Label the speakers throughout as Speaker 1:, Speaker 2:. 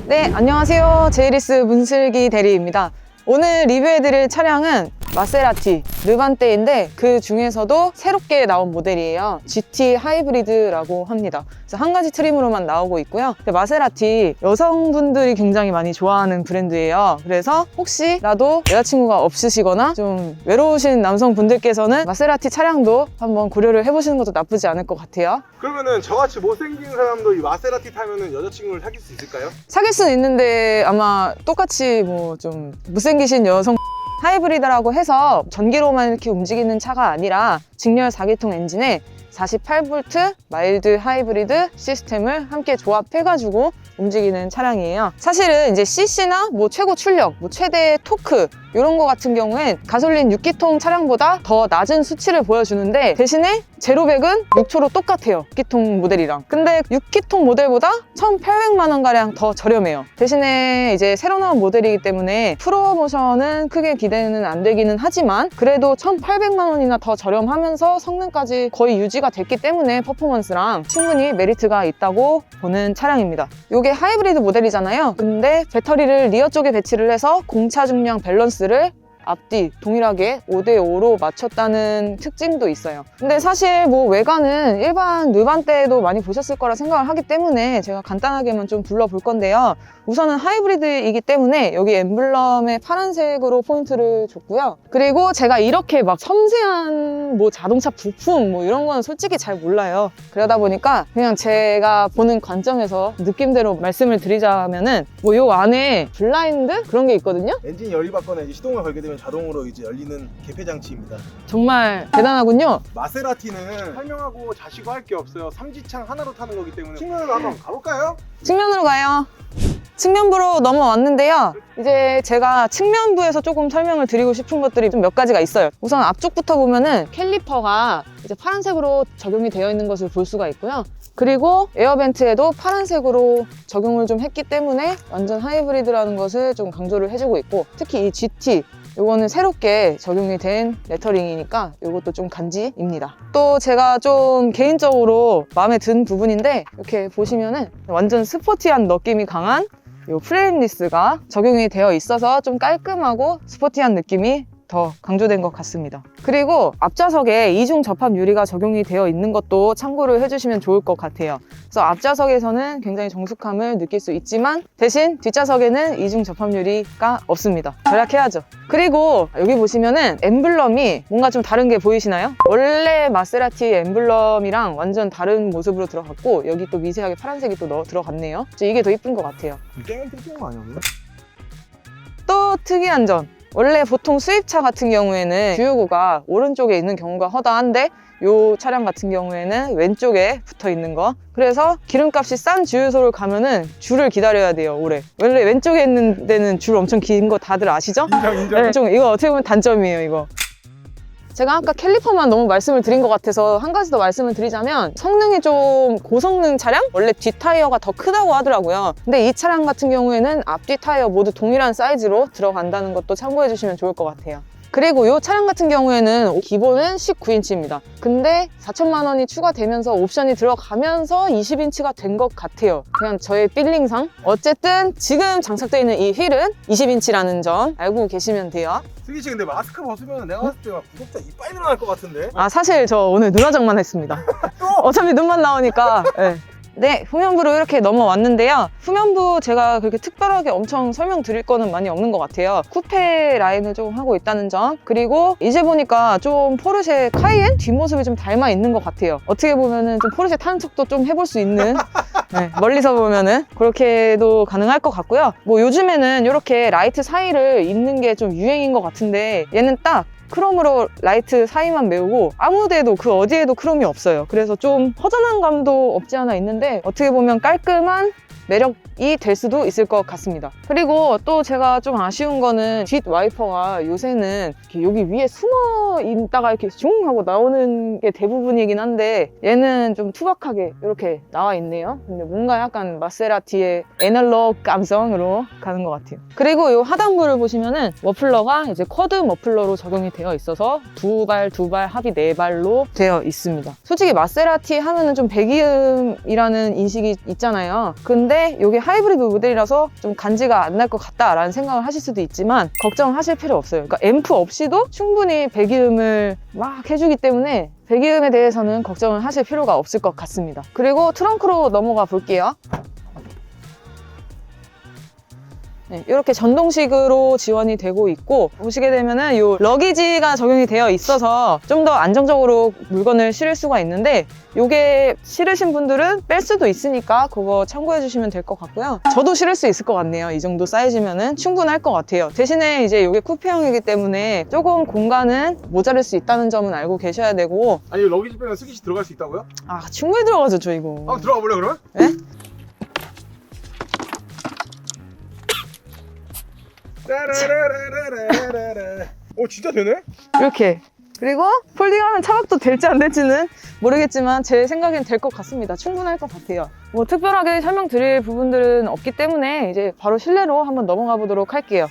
Speaker 1: 네, 안녕하세요. 제이리스 문슬기 대리입니다. 오늘 리뷰해드릴 차량은 마세라티 르반떼인데 그 중에서도 새롭게 나온 모델이에요. GT 하이브리드라고 합니다. 그래서 한 가지 트림으로만 나오고 있고요. 마세라티 여성분들이 굉장히 많이 좋아하는 브랜드예요. 그래서 혹시라도 여자친구가 없으시거나 좀 외로우신 남성분들께서는 마세라티 차량도 한번 고려를 해보시는 것도 나쁘지 않을 것 같아요.
Speaker 2: 그러면은 저같이 못생긴 사람도 이 마세라티 타면은 여자친구를 사귈 수 있을까요?
Speaker 1: 사귈 수는 있는데 아마 똑같이 뭐 좀 못생기신 여성 하이브리드라고 해서 전기로만 이렇게 움직이는 차가 아니라 직렬 4기통 엔진에 48V 마일드 하이브리드 시스템을 함께 조합해가지고 움직이는 차량이에요. 사실은 이제 CC나 뭐 최고 출력, 뭐 최대 토크 이런 거 같은 경우엔 가솔린 6기통 차량보다 더 낮은 수치를 보여주는데 대신에 제로백은 6초로 똑같아요. 6기통 모델이랑. 근데 6기통 모델보다 1,800만 원 가량 더 저렴해요. 대신에 이제 새로 나온 모델이기 때문에 프로모션은 크게 기대는 안 되기는 하지만 그래도 1,800만 원이나 더 저렴하면서 성능까지 거의 유지가 됐기 때문에 퍼포먼스랑 충분히 메리트가 있다고 보는 차량입니다. 이게 하이브리드 모델이잖아요. 근데 배터리를 리어 쪽에 배치를 해서 공차 중량 밸런스를 앞뒤 동일하게 5대5로 맞췄다는 특징도 있어요. 근데 사실 뭐 외관은 일반 르반떼도 많이 보셨을 거라 생각을 하기 때문에 제가 간단하게만 좀 불러볼 건데요. 우선은 하이브리드이기 때문에 여기 엠블럼에 파란색으로 포인트를 줬고요. 그리고 제가 이렇게 막 섬세한 뭐 자동차 부품 뭐 이런 거는 솔직히 잘 몰라요. 그러다 보니까 그냥 제가 보는 관점에서 느낌대로 말씀을 드리자면은 뭐 요 안에 블라인드 그런 게 있거든요.
Speaker 2: 엔진 열이 받거나 이제 시동을 걸게 되면 자동으로 이제 열리는 개폐 장치입니다.
Speaker 1: 정말 대단하군요.
Speaker 2: 마세라티는 설명하고 자시고 할 게 없어요. 삼지창 하나로 타는 거기 때문에 측면으로 한번 가볼까요?
Speaker 1: 측면으로 가요. 측면부로 넘어왔는데요. 이제 제가 측면부에서 조금 설명을 드리고 싶은 것들이 좀 몇 가지가 있어요. 우선 앞쪽부터 보면은 캘리퍼가 이제 파란색으로 적용이 되어 있는 것을 볼 수가 있고요. 그리고 에어벤트에도 파란색으로 적용을 좀 했기 때문에 완전 하이브리드라는 것을 좀 강조를 해주고 있고, 특히 이 GT 요거는 새롭게 적용이 된 레터링이니까 요것도 좀 간지입니다. 또 제가 좀 개인적으로 마음에 든 부분인데 이렇게 보시면은 완전 스포티한 느낌이 강한 요 프레임리스가 적용이 되어 있어서 좀 깔끔하고 스포티한 느낌이 더 강조된 것 같습니다. 그리고 앞좌석에 이중 접합 유리가 적용이 되어 있는 것도 참고를 해주시면 좋을 것 같아요. 그래서 앞좌석에서는 굉장히 정숙함을 느낄 수 있지만 대신 뒷좌석에는 이중 접합 유리가 없습니다. 절약해야죠. 그리고 여기 보시면은 엠블럼이 뭔가 좀 다른 게 보이시나요? 원래 마세라티 엠블럼이랑 완전 다른 모습으로 들어갔고 여기 또 미세하게 파란색이 또 들어갔네요. 이게 더 이쁜 것 같아요.
Speaker 2: 게임 뜯긴 거 아니야?
Speaker 1: 또 특이한 점, 원래 보통 수입차 같은 경우에는 주유구가 오른쪽에 있는 경우가 허다한데 이 차량 같은 경우에는 왼쪽에 붙어 있는 거. 그래서 기름값이 싼 주유소를 가면은 줄을 기다려야 돼요, 오래. 원래 왼쪽에 있는 데는 줄 엄청 긴 거 다들 아시죠?
Speaker 2: 인정.
Speaker 1: 네, 좀 이거 어떻게 보면 단점이에요, 이거. 제가 아까 캘리퍼만 너무 말씀을 드린 것 같아서 한 가지 더 말씀을 드리자면 성능이 좀 고성능 차량? 원래 뒷타이어가 더 크다고 하더라고요. 근데 이 차량 같은 경우에는 앞뒤 타이어 모두 동일한 사이즈로 들어간다는 것도 참고해 주시면 좋을 것 같아요. 그리고 이 차량 같은 경우에는 기본은 19인치입니다. 근데 4천만 원이 추가되면서 옵션이 들어가면서 20인치가 된 것 같아요. 그냥 저의 필링상. 어쨌든 지금 장착되어 있는 이 휠은 20인치라는 점 알고 계시면 돼요.
Speaker 2: 슬기 씨 근데 마스크 벗으면 내가 봤을 때 막 구독자 이빨 늘어날 것 같은데?
Speaker 1: 아, 사실 저 오늘 눈 화장만 했습니다. 어차피 눈만 나오니까. 네, 후면부로 이렇게 넘어왔는데요. 후면부 제가 그렇게 특별하게 엄청 설명드릴 거는 많이 없는 것 같아요. 쿠페 라인을 좀 하고 있다는 점, 그리고 이제 보니까 좀 포르쉐 카이엔 뒷모습이 좀 닮아 있는 것 같아요. 어떻게 보면은 좀 포르쉐 타는 척도 좀 해볼 수 있는, 네, 멀리서 보면은 그렇게도 가능할 것 같고요. 뭐 요즘에는 이렇게 라이트 사이를 잇는 게 좀 유행인 것 같은데 얘는 딱 크롬으로 라이트 사이만 메우고 아무 데도 그 어디에도 크롬이 없어요. 그래서 좀 허전한 감도 없지 않아 있는데 어떻게 보면 깔끔한 매력이 될 수도 있을 것 같습니다. 그리고 또 제가 좀 아쉬운 거는 뒷 와이퍼가 요새는 이렇게 여기 위에 숨어 있다가 이렇게 슝 하고 나오는 게 대부분이긴 한데 얘는 좀 투박하게 이렇게 나와 있네요. 근데 뭔가 약간 마세라티의 애널로그 감성으로 가는 것 같아요. 그리고 이 하단부를 보시면은 머플러가 이제 쿼드 머플러로 적용이 되어 있어서 두 발 합이 4발로 되어 있습니다. 솔직히 마세라티 하면은 좀 배기음이라는 인식이 있잖아요. 근데 근데 이게 하이브리드 모델이라서 좀 간지가 안 날 것 같다라는 생각을 하실 수도 있지만 걱정하실 필요 없어요. 그러니까 앰프 없이도 충분히 배기음을 막 해주기 때문에 배기음에 대해서는 걱정을 하실 필요가 없을 것 같습니다. 그리고 트렁크로 넘어가 볼게요. 네, 이렇게 전동식으로 지원이 되고 있고 보시게 되면은 이 러기지가 적용이 되어 있어서 좀 더 안정적으로 물건을 실을 수가 있는데 이게 실으신 분들은 뺄 수도 있으니까 그거 참고해 주시면 될 것 같고요. 저도 실을 수 있을 것 같네요. 이 정도 사이즈면은 충분할 것 같아요. 대신에 이제 이게 쿠페형이기 때문에 조금 공간은 모자랄 수 있다는 점은 알고 계셔야 되고.
Speaker 2: 아니 러기지 빼면 스깃이 들어갈 수 있다고요?
Speaker 1: 아 충분히 들어가죠 저 이거.
Speaker 2: 한번 들어가 볼래 그러면?
Speaker 1: 네?
Speaker 2: 따라라라라라라라. 오 진짜 되네?
Speaker 1: 이렇게. 그리고 폴딩하면 차박도 될지 안 될지는 모르겠지만 제 생각엔 될 것 같습니다. 충분할 것 같아요. 뭐 특별하게 설명드릴 부분들은 없기 때문에 이제 바로 실내로 한번 넘어가 보도록 할게요.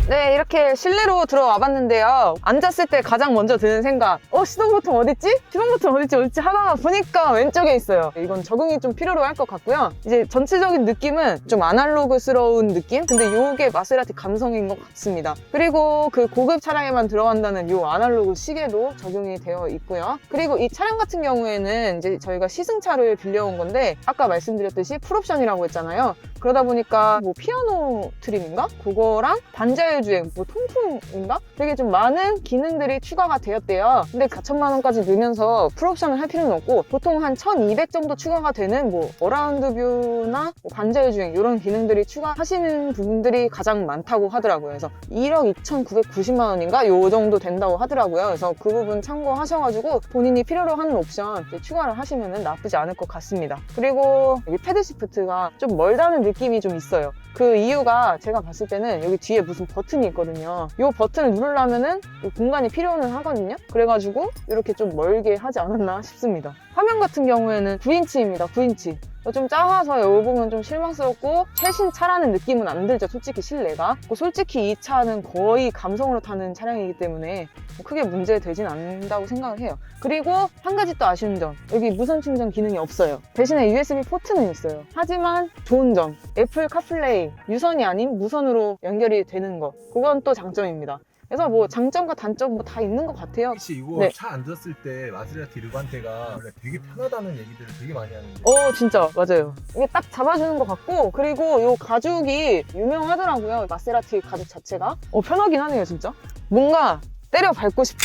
Speaker 1: 네, 이렇게 실내로 들어와 봤는데요. 앉았을 때 가장 먼저 드는 생각, 시동 버튼 어딨지? 시동 버튼 어딨지 하다가 보니까 왼쪽에 있어요. 이건 적응이 좀 필요로 할 것 같고요. 이제 전체적인 느낌은 좀 아날로그스러운 느낌? 근데 이게 마세라티 감성인 것 같습니다. 그리고 그 고급 차량에만 들어간다는 이 아날로그 시계도 적용이 되어 있고요. 그리고 이 차량 같은 경우에는 이제 저희가 시승차를 빌려온 건데 아까 말씀드렸듯이 풀옵션이라고 했잖아요. 그러다 보니까 뭐 피아노 트림인가? 그거랑 반자율주행, 뭐 통풍인가? 되게 좀 많은 기능들이 추가가 되었대요. 근데 4천만 원까지 넣으면서 풀옵션을 할 필요는 없고 보통 한 1200 정도 추가가 되는 뭐 어라운드 뷰나 뭐 반자율주행 이런 기능들이 추가하시는 부분들이 가장 많다고 하더라고요. 그래서 1억 2,990만 원인가? 요 정도 된다고 하더라고요. 그래서 그 부분 참고하셔가지고 본인이 필요로 하는 옵션 추가를 하시면 나쁘지 않을 것 같습니다. 그리고 여기 패드 시프트가 좀 멀다는 느낌이 좀 있어요. 그 이유가 제가 봤을 때는 여기 뒤에 무슨 버튼이 있거든요. 이 버튼을 누르려면은 공간이 필요는 하거든요. 그래가지고 이렇게 좀 멀게 하지 않았나 싶습니다. 화면 같은 경우에는 9인치입니다. 9인치. 좀 작아서 이 부분 좀 실망스럽고 최신 차라는 느낌은 안 들죠. 솔직히 실내가. 솔직히 이 차는 거의 감성으로 타는 차량이기 때문에 크게 문제되진 않는다고 생각을 해요. 그리고 한 가지 또 아쉬운 점, 여기 무선 충전 기능이 없어요. 대신에 USB 포트는 있어요. 하지만 좋은 점, 애플 카플레이 유선이 아닌 무선으로 연결이 되는 거, 그건 또 장점입니다. 그래서 뭐 장점과 단점 뭐 다 있는 것 같아요.
Speaker 2: 혹시 이거
Speaker 1: 네.
Speaker 2: 차 앉았을 때 마세라티 르반테가 원래 되게 편하다는 얘기들을 되게 많이 하는데
Speaker 1: 진짜 맞아요. 이게 딱 잡아주는 것 같고, 그리고 이 가죽이 유명하더라고요. 마세라티 가죽 자체가 편하긴 하네요 진짜. 뭔가 때려 밟고 싶.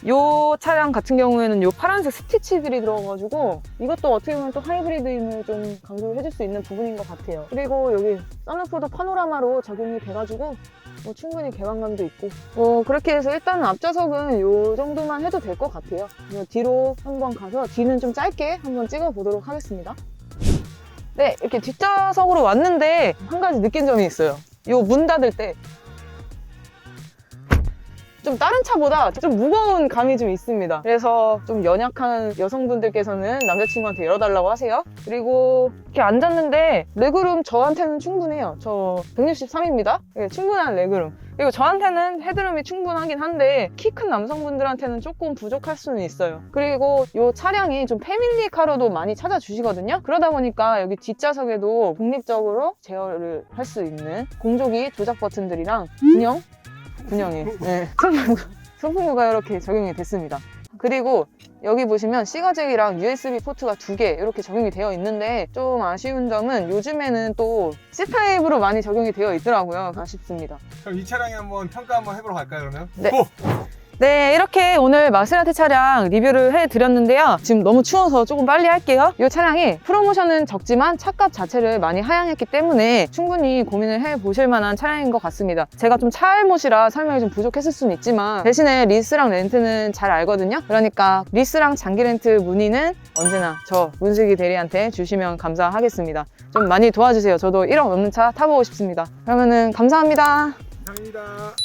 Speaker 1: 요 차량 같은 경우에는 요 파란색 스티치들이 들어가가지고 이것도 어떻게 보면 또 하이브리드임을 좀 강조를 해줄 수 있는 부분인 것 같아요. 그리고 여기 썬루프도 파노라마로 적용이 돼가지고 뭐 충분히 개방감도 있고 그렇게 해서 일단은 앞좌석은 요 정도만 해도 될 것 같아요. 뒤로 한번 가서 뒤는 좀 짧게 한번 찍어 보도록 하겠습니다. 네, 이렇게 뒷좌석으로 왔는데 한 가지 느낀 점이 있어요. 요 문 닫을 때 좀 다른 차보다 좀 무거운 감이 좀 있습니다. 그래서 좀 연약한 여성분들께서는 남자친구한테 열어달라고 하세요. 그리고 이렇게 앉았는데 레그룸 저한테는 충분해요. 저 163입니다. 충분한 레그룸. 그리고 저한테는 헤드룸이 충분하긴 한데 키 큰 남성분들한테는 조금 부족할 수는 있어요. 그리고 이 차량이 좀 패밀리카로도 많이 찾아주시거든요. 그러다 보니까 여기 뒷좌석에도 독립적으로 제어를 할 수 있는 공조기 조작 버튼들이랑 분영이 네. 송풍구가 이렇게 적용이 됐습니다. 그리고 여기 보시면 C가잭이랑 USB 포트가 2개 이렇게 적용이 되어 있는데 좀 아쉬운 점은 요즘에는 또 C타입으로 많이 적용이 되어 있더라고요. 아쉽습니다.
Speaker 2: 그럼 이 차량에 한번 평가 한번 해보러 갈까요 그러면?
Speaker 1: 네. 네, 이렇게 오늘 마세라티 차량 리뷰를 해드렸는데요. 지금 너무 추워서 조금 빨리 할게요. 이 차량이 프로모션은 적지만 차값 자체를 많이 하향했기 때문에 충분히 고민을 해보실 만한 차량인 것 같습니다. 제가 좀 차알못이라 설명이 좀 부족했을 수는 있지만 대신에 리스랑 렌트는 잘 알거든요. 그러니까 리스랑 장기 렌트 문의는 언제나 저 문슬기 대리한테 주시면 감사하겠습니다. 좀 많이 도와주세요. 저도 1억 넘는 차 타보고 싶습니다. 그러면은 감사합니다.
Speaker 2: 감사합니다.